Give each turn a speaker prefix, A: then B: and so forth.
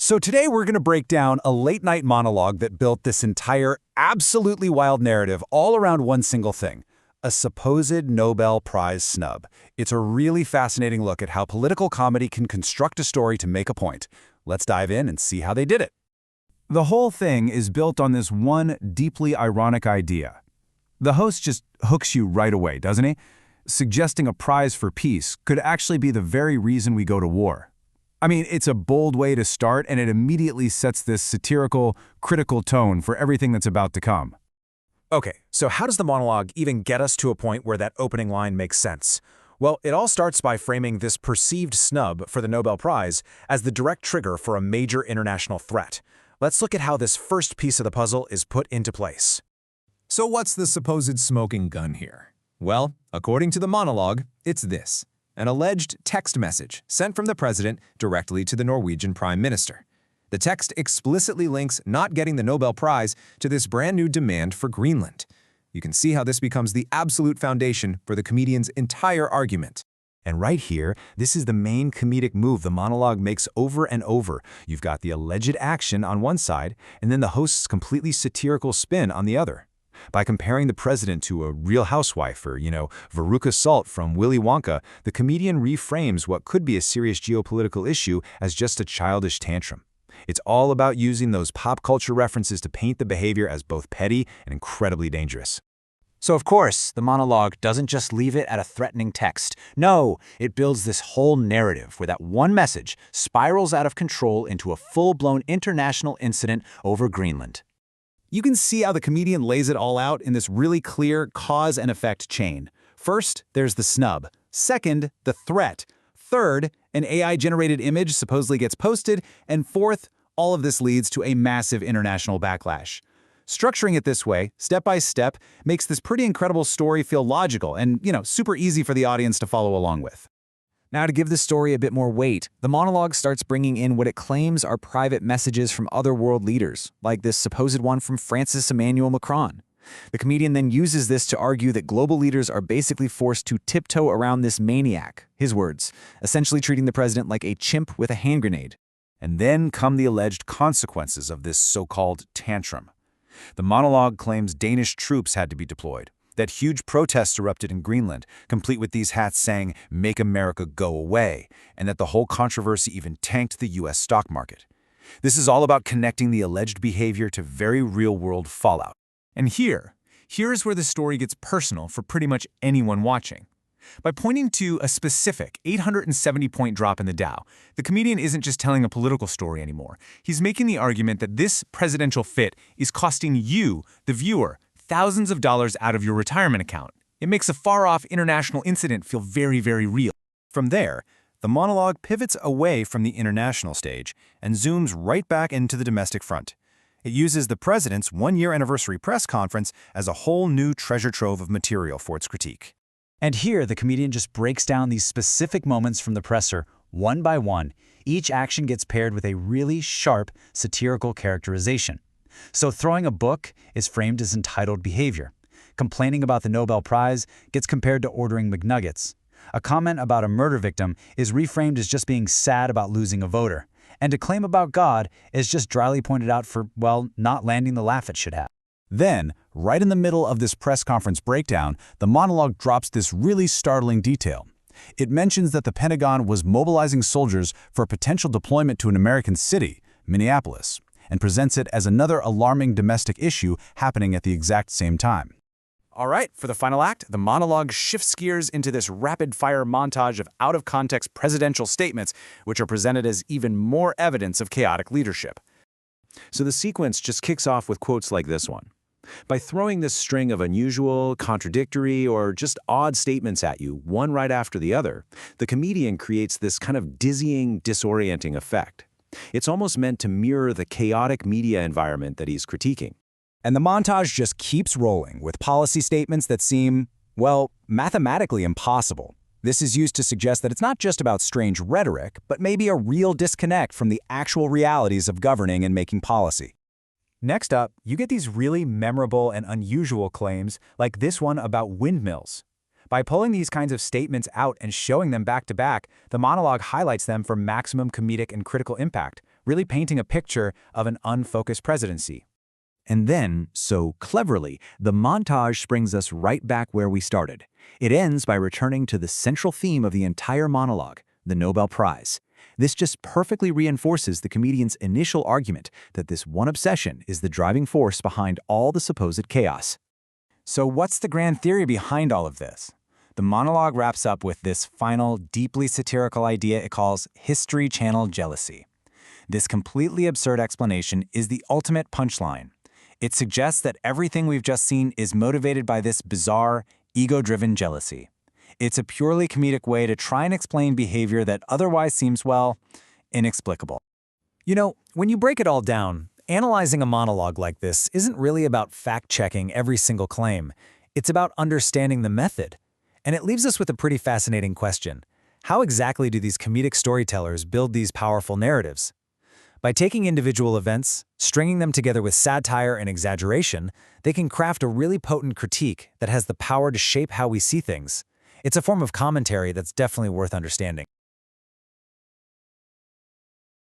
A: So today we're going to break down a late-night monologue that built this entire absolutely wild narrative all around one single thing: a supposed Nobel Prize snub. It's a really fascinating look at how political comedy can construct a story to make a point. Let's dive in and see how they did it. The whole thing is built on this one deeply ironic idea. The host just hooks you right away, doesn't he? Suggesting a prize for peace could actually be the very reason we go to war. I mean, it's a bold way to start, and it immediately sets this satirical, critical tone for everything that's about to come.
B: Okay, so how does the monologue even get us to a point where that opening line makes sense? Well, it all starts by framing this perceived snub for the Nobel Prize as the direct trigger for a major international threat. Let's look at how this first piece of the puzzle is put into place.
C: So what's the supposed smoking gun here? Well, according to the monologue, it's this: an alleged text message sent from the president directly to the Norwegian Prime Minister. The text explicitly links not getting the Nobel Prize to this brand new demand for Greenland. You can see how this becomes the absolute foundation for the comedian's entire argument.
A: And right here, this is the main comedic move the monologue makes over and over. You've got the alleged action on one side, and then the host's completely satirical spin on the other. By comparing the president to a real housewife or, Veruca Salt from Willy Wonka, the comedian reframes what could be a serious geopolitical issue as just a childish tantrum. It's all about using those pop culture references to paint the behavior as both petty and incredibly dangerous.
D: So of course, the monologue doesn't just leave it at a threatening text. No, it builds this whole narrative where that one message spirals out of control into a full-blown international incident over Greenland.
A: You can see how the comedian lays it all out in this really clear cause and effect chain. First, there's the snub. Second, the threat. Third, an AI-generated image supposedly gets posted. And fourth, all of this leads to a massive international backlash. Structuring it this way, step by step, makes this pretty incredible story feel logical and, super easy for the audience to follow along with.
B: Now, to give the story a bit more weight, the monologue starts bringing in what it claims are private messages from other world leaders, like this supposed one from Francis Emmanuel Macron. The comedian then uses this to argue that global leaders are basically forced to tiptoe around this maniac, his words, essentially treating the president like a chimp with a hand grenade.
A: And then come the alleged consequences of this so-called tantrum. The monologue claims Danish troops had to be deployed, that huge protests erupted in Greenland, complete with these hats saying, "Make America go away," and that the whole controversy even tanked the U.S. stock market. This is all about connecting the alleged behavior to very real-world fallout.
E: And here's where the story gets personal for pretty much anyone watching. By pointing to a specific 870-point drop in the Dow, the comedian isn't just telling a political story anymore. He's making the argument that this presidential fit is costing you, the viewer, thousands of dollars out of your retirement account. It makes a far-off international incident feel very, very real.
A: From there, the monologue pivots away from the international stage and zooms right back into the domestic front. It uses the president's one-year anniversary press conference as a whole new treasure trove of material for its critique.
D: And here, the comedian just breaks down these specific moments from the presser, one by one. Each action gets paired with a really sharp, satirical characterization. So throwing a book is framed as entitled behavior. Complaining about the Nobel Prize gets compared to ordering McNuggets. A comment about a murder victim is reframed as just being sad about losing a voter. And a claim about God is just dryly pointed out for, not landing the laugh it should have.
A: Then, right in the middle of this press conference breakdown, the monologue drops this really startling detail. It mentions that the Pentagon was mobilizing soldiers for potential deployment to an American city, Minneapolis, and presents it as another alarming domestic issue happening at the exact same time.
B: All right, for the final act, the monologue shifts gears into this rapid-fire montage of out-of-context presidential statements, which are presented as even more evidence of chaotic leadership. So the sequence just kicks off with quotes like this one. By throwing this string of unusual, contradictory, or just odd statements at you, one right after the other, the comedian creates this kind of dizzying, disorienting effect. It's almost meant to mirror the chaotic media environment that he's critiquing.
A: And the montage just keeps rolling with policy statements that seem, mathematically impossible. This is used to suggest that it's not just about strange rhetoric, but maybe a real disconnect from the actual realities of governing and making policy. Next up, you get these really memorable and unusual claims, like this one about windmills. By pulling these kinds of statements out and showing them back to back, the monologue highlights them for maximum comedic and critical impact,
B: really painting a picture of an unfocused presidency.
F: And then, so cleverly, the montage brings us right back where we started. It ends by returning to the central theme of the entire monologue, the Nobel Prize. This just perfectly reinforces the comedian's initial argument that this one obsession is the driving force behind all the supposed chaos.
B: So what's the grand theory behind all of this? The monologue wraps up with this final, deeply satirical idea it calls History Channel jealousy. This completely absurd explanation is the ultimate punchline. It suggests that everything we've just seen is motivated by this bizarre, ego-driven jealousy. It's a purely comedic way to try and explain behavior that otherwise seems, well, inexplicable.
D: You know, when you break it all down, analyzing a monologue like this isn't really about fact-checking every single claim. It's about understanding the method. And it leaves us with a pretty fascinating question. How exactly do these comedic storytellers build these powerful narratives? By taking individual events, stringing them together with satire and exaggeration, they can craft a really potent critique that has the power to shape how we see things. It's a form of commentary that's definitely worth understanding.